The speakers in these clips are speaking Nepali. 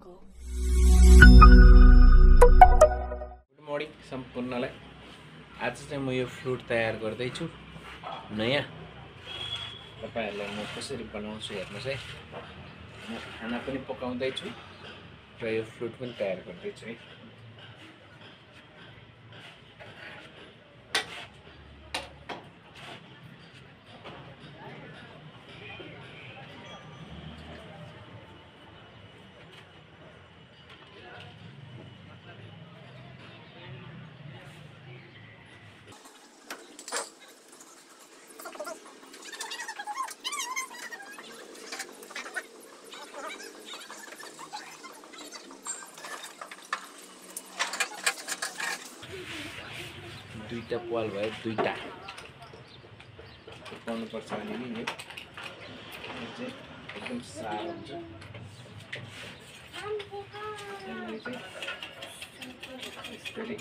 Good morning सम्पूर्णलाई। आज चाहिँ म यो फ्लुट तयार गर्दैछु नयाँ। तपाईहरुलाई म कसरी बनाउँछु हेर्नुस् है। म खाना पनि पकाउँदैछु र यो फ्लुट पनि तयार गर्दैछु है। दुईटा पाल भयो, दुईटा पकाउनु पर्छ अनि नि यो चाहिँ एकदम साह्रो हुन्छ। यसलाई चाहिँ यसरी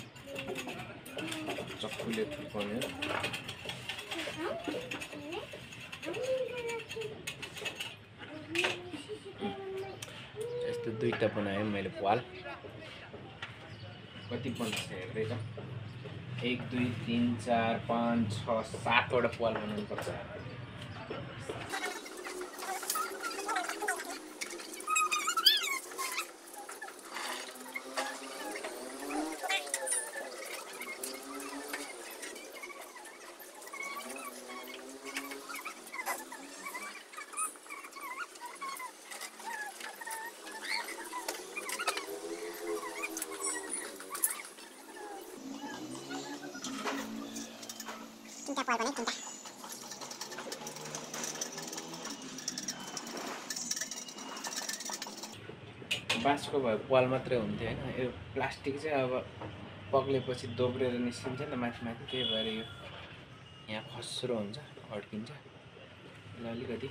चक्कुले फुर्काउने हो। यस्तो दुईटा बनाएँ मैले पाल। कति बन्छ हेर्दै जाउँ। 1 2 3 4 5 6 7 वटा पाल बनाउनु पर्छ। बाँसको भए पाल मात्रै हुन्थ्यो हैन। यो प्लास्टिक चाहिँ अब पक्लेपछि दोब्रेर निस्किन्छ नि त माथि माथि, त्यही भएर यो यहाँ खस्रो हुन्छ, अड्किन्छ। यसलाई अलिकति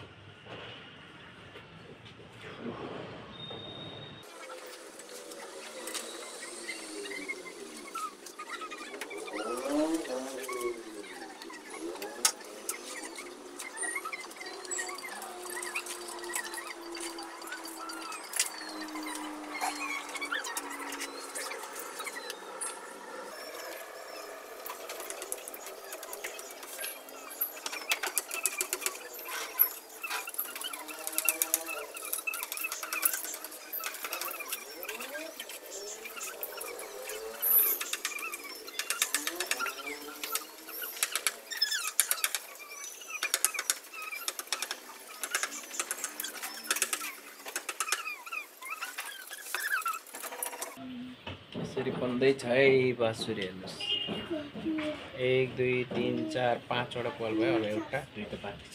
यसरी बन्दैछ है बाँसुरी। हेर्नुहोस् 1 2 3 4 5 वटा पाल भयो। अब एउटा दुईटा बाँकी छ।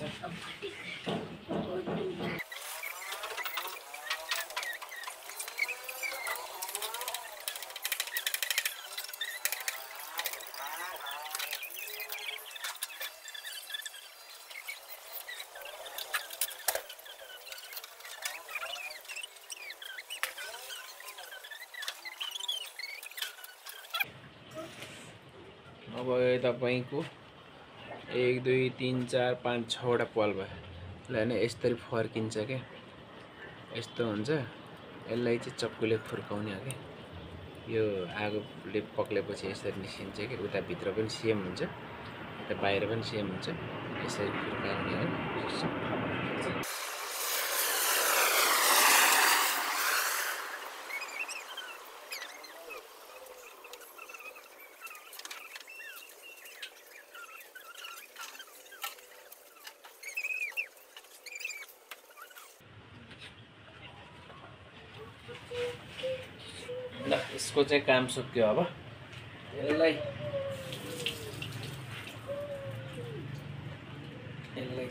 अब यो तपाईको 1 2 3 4 5 6 वटा पाल भयो। ल हैन यसरी फर्किन्छ के, यस्तो हुन्छ। यसलाई चाहिँ चक्कुले फुर्काउने हो के। यो आगोले पक्लेपछि यसरी निस्किन्छ के। उता भित्र पनि सेम हुन्छ, यता बाहिर पनि सेम हुन्छ। यसरी फुर्काउने हो। ल यसको चाहिँ काम सक्यो। अब यसलाई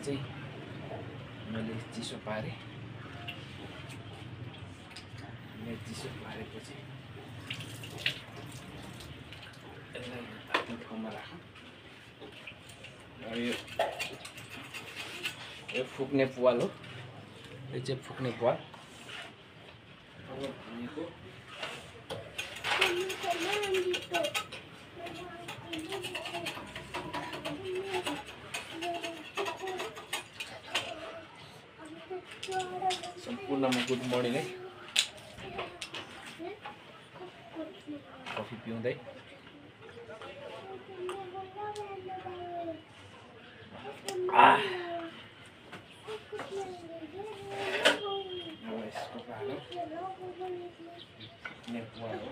चाहिँ मैले चिसो पारेँ। चिसो पारेपछि यसलाई आफ्नो ठाउँमा राखौँ। यो फुक्ने पाल हो। यो चाहिँ फुक्ने पाल। सम्पूर्णमा गुड मर्निङ है। कफी पिउँदै यसको पालो नेपाल हो।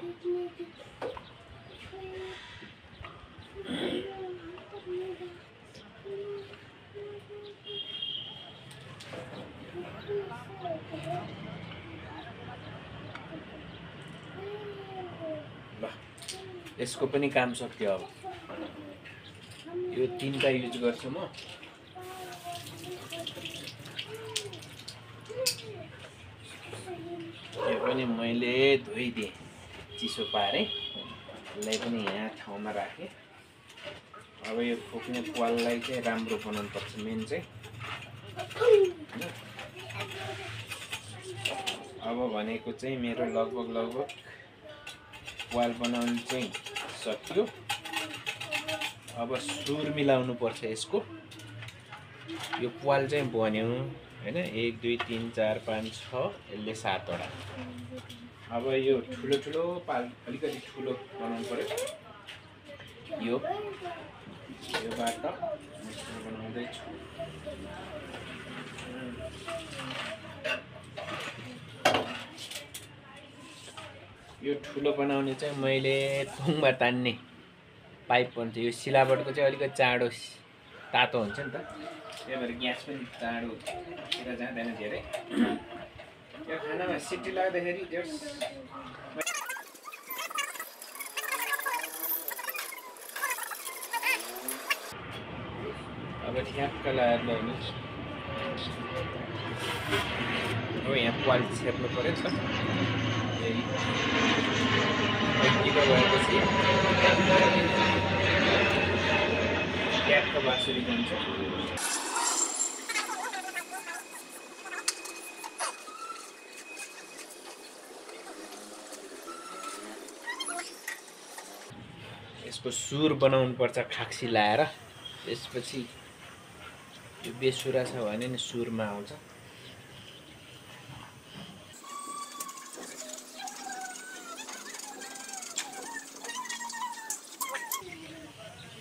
ल यसको पनि काम सक्यो। अब यो 3टा युज गर्छु म। यो पनि मैले धोइदिएँ, चिसो पारेँ, यसलाई पनि यहाँ ठाउँमा राखेँ। अब यो फुक्ने प्वाललाई चाहिँ राम्रो बनाउनु पर्छ मेन चाहिँ। अब भनेको चाहिँ मेरो लगभग प्वाल बनाउनु चाहिँ सक्यो। अब सुर मिलाउनु पर्छ यसको। यो प्वाल चाहिँ बन्यो हैन, 1 2 3 4 5 6, यसले 7 वटा। अब यो ठुलो पाल अलिकति ठुलो बनाउनु पर्यो। योबाट बनाउँदैछु। यो ठुलो बनाउने चाहिँ मैले थुङमा तान्ने पाइप भन्छ। यो सिलाबटको चाहिँ अलिकति चाँडो तातो हुन्छ नि त, त्यही भएर ग्यास पनि चाँडोतिर जाँदैन धेरै। यो खानामा सिटी लाग्दाखेरि अब ठ्याक्क लगाएर ल्याउनु। अब यहाँ प्वाल छेप्नु पर्यो नि त। यतिको भएपछि ट्याक्क बाँसुरी जान्छ। यसको सुर बनाउनु पर्छ खाक्सी लाएर। त्यसपछि यो बेसुरा छ भने नि सुरमा आउँछ।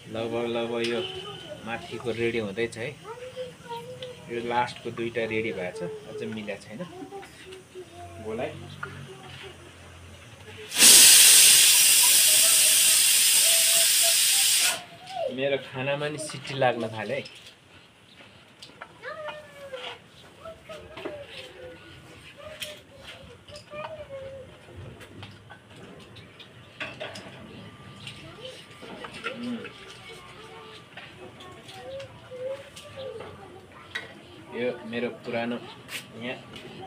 लगभग यो माथिको रेडी हुँदैछ है। यो लास्टको 2टा रेडी भएको छ, अझ मिलेको छैन। गोलाई मेरो खानामा नि सिटी लाग्न थाल्यो है। यो मेरो पुरानो यहाँ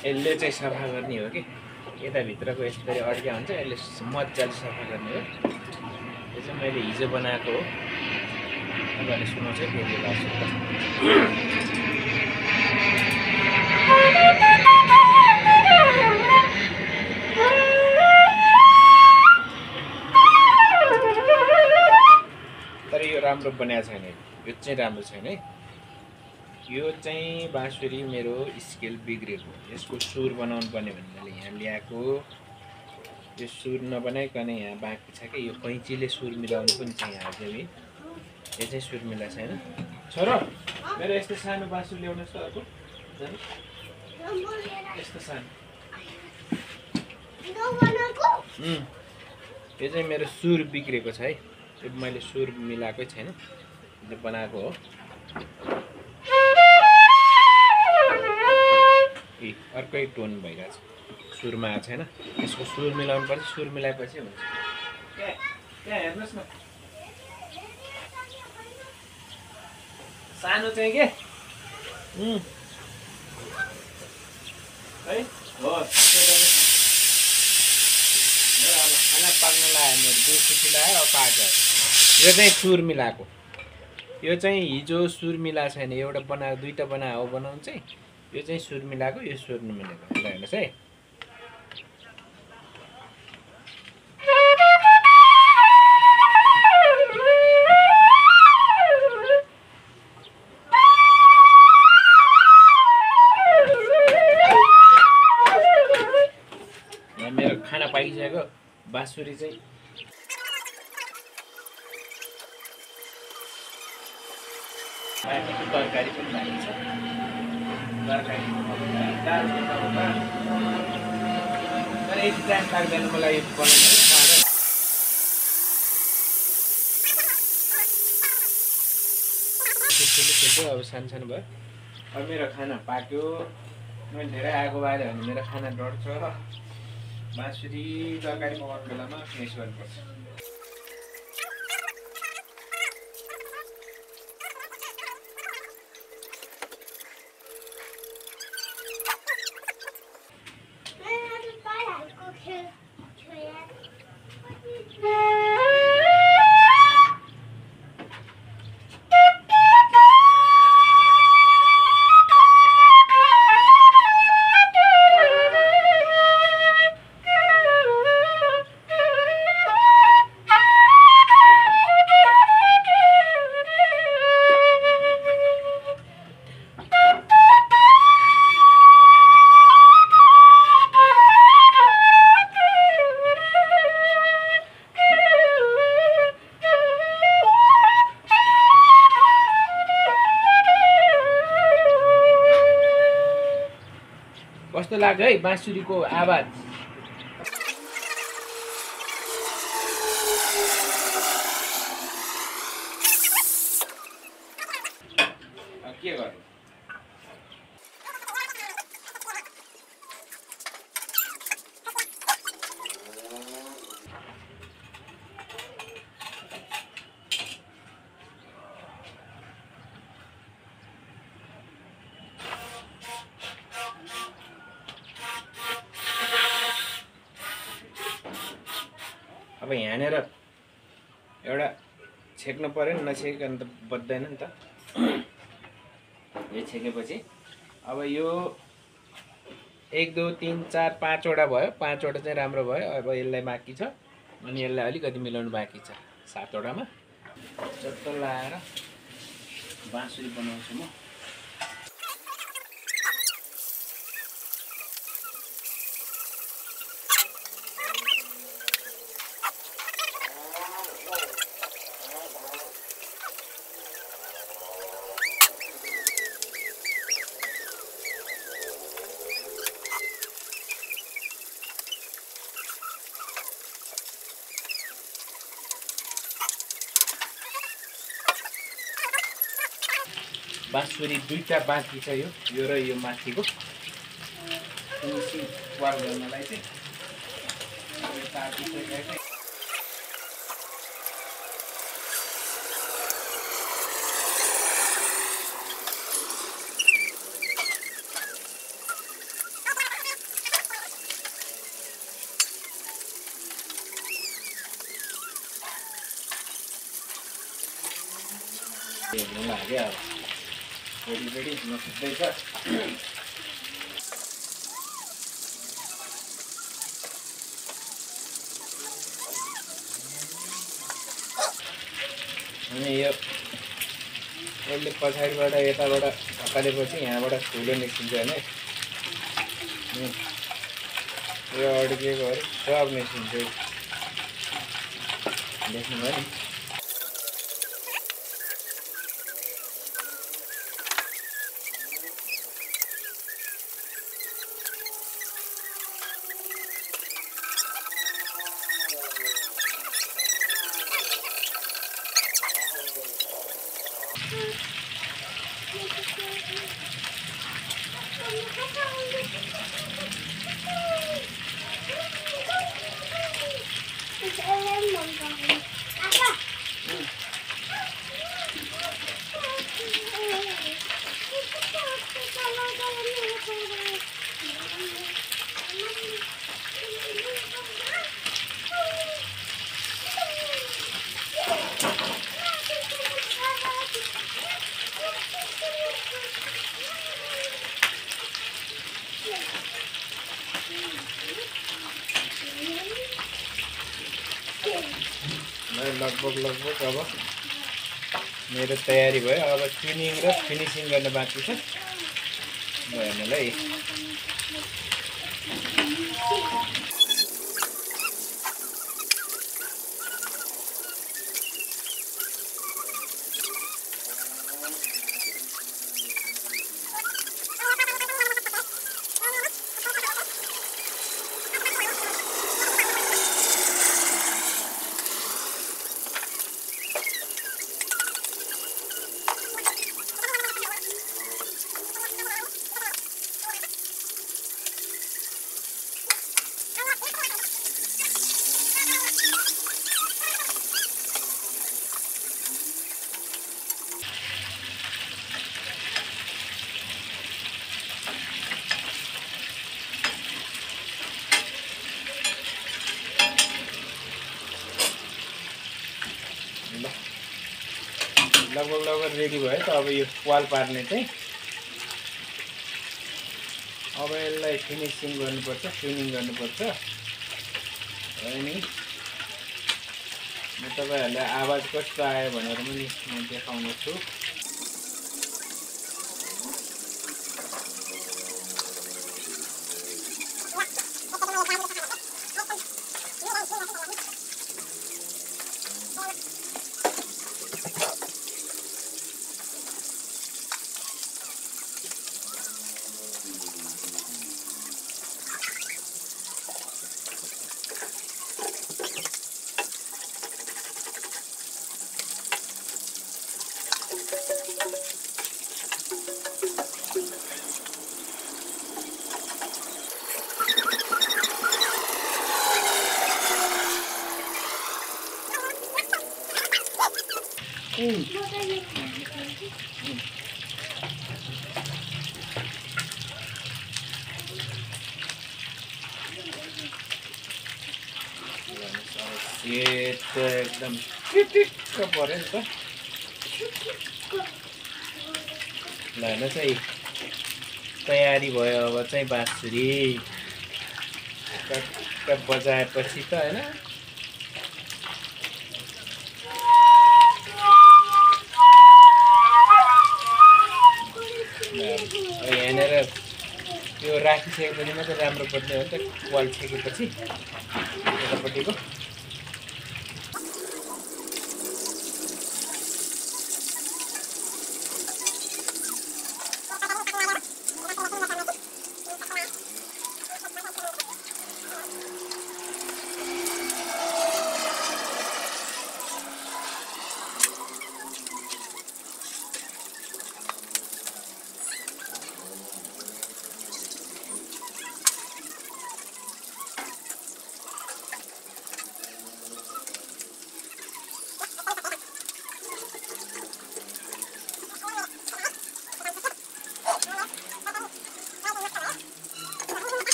यसले चाहिँ सफा गर्ने हो कि यताभित्रको यसरी अड्किया हुन्छ, यसले मजाले सफा गर्ने हो। यो चाहिँ मैले हिजो बनाएको हो। तपाईँहरूले सुनाउँछ फेरि लास्ट। तर यो राम्रो बनाएको छैन, यो चाहिँ राम्रो छैन है। यो चाहिँ बाँसुरी मेरो स्केल बिग्रेको। यसको सुर बनाउनु पर्ने भने मैले यहाँ ल्याएको। यो सुर नबनाइकन यहाँ बाँकी छ कि यो कैँचीले सुर मिलाउनु पनि छ यहाँ चाहिँ। यो चाहिँ सुर मिलाएको छैन। छोरो मेरो यस्तो सानो बाँसुरी ल्याउनुहोस् त अर्को। यस्तो सानो यो चाहिँ मेरो सुर बिग्रेको छ है। यो मैले सुर मिलाएकै छैन, यो बनाएको हो। अर्कै टोन भइरहेको छ, सुरमा आएको छैन। यसको सुर मिलाउनु पर्छ, सुर मिलाएपछि हुन्छ। त्यहाँ हेर्नुहोस् न, सानो चाहिँ के है हो। अब खाना पाक्न लाग्यो, मेरो 2 सिटी लाग्यो, अब पाक्छ। यो चाहिँ सुर मिलाएको। यो चाहिँ हिजो सुर मिलाएको छैन, एउटा बनाएको 2टा बनाएको हो बनाउनु चाहिँ। यो चाहिँ सुर मिलाएको, यो सुर नमिलाएको। ल हेर्नुहोस् है। यहाँ मेरो खाना पाइसक्यो बाँसुरी चाहिँ। तरकारी पनि बाँकी छ। तरकारी तर यति टाइम लाग्दैन मलाई बनाउनु। अब सानो भयो। अब मेरो खाना पाक्यो। मैले धेरै आगो बाल्यो भने मेरो खाना डढ्छ। बाँसुरी तरकारी पकाउने बेलामा फिनिस गर्नुपर्छ। कस्तो लाग्यो है बाँसुरीको आवाज? के गर्नु? अब यहाँनिर एउटा छेक्नु पर्यो नि, नछेकिकन त बज्दैन नि त। यो छेकेपछि अब यो 1 2 3 4 5वटा भयो। 5वटा चाहिँ राम्रो भयो। अब यसलाई बाँकी छ अनि यसलाई अलिकति मिलाउनु बाँकी छ। 7वटामा चट्ट लाएर बाँसुरी बनाउँछु म। बाँसुरी 2टा बाँकी छ। यो र यो माथिको फिनिसिङ वर्क गर्नलाई चाहिँ हेर्नु लाग्यो। अब रेडी नसुक्दैछ। अनि यो यसले पछाडिबाट यताबाट हकालेपछि यहाँबाट ठुलो निस्किन्छ होइन। यो अड्किएकोहरू सब निस्किन्छ। देख्नुभयो नि। लगभग अब मेरो तयारी भयो। अब ट्युनिङ र फिनिसिङ गर्न बाँकी छ। हेर्नुलाई लगभग रेडी भयो त। अब यो पाल पार्ने चाहिँ अब यसलाई फिनिसिङ गर्नुपर्छ, ट्युनिङ गर्नुपर्छ। अनि म तपाईहरुलाई आवाज कस्तो आयो भनेर पनि म देखाउने छु। सेट त एकदम टिटिक्क पर्यो नि त। ल हेर्नु चाहिँ तयारी भयो। अब चाहिँ बाँसुरी टक्क बजाएपछि त हैन यहाँनिर यो राखिसकेपछि मात्रै राम्रो बज्ने हो नि त। वाल छेकेपछि यतापट्टिको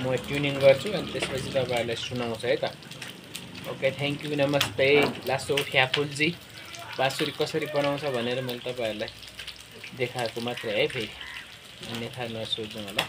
म ट्युनिङ गर्छु अनि त्यसपछि तपाईहरुलाई सुनाउँछु है त। ओके, थ्याङ्क यू, नमस्ते। लासो फ्याफुल्जी बाँसुरी कसरी बनाउँछ भनेर मैले तपाईहरुलाई देखाएको मात्रै है। फेरि अन्यथा नसोच्नु होला।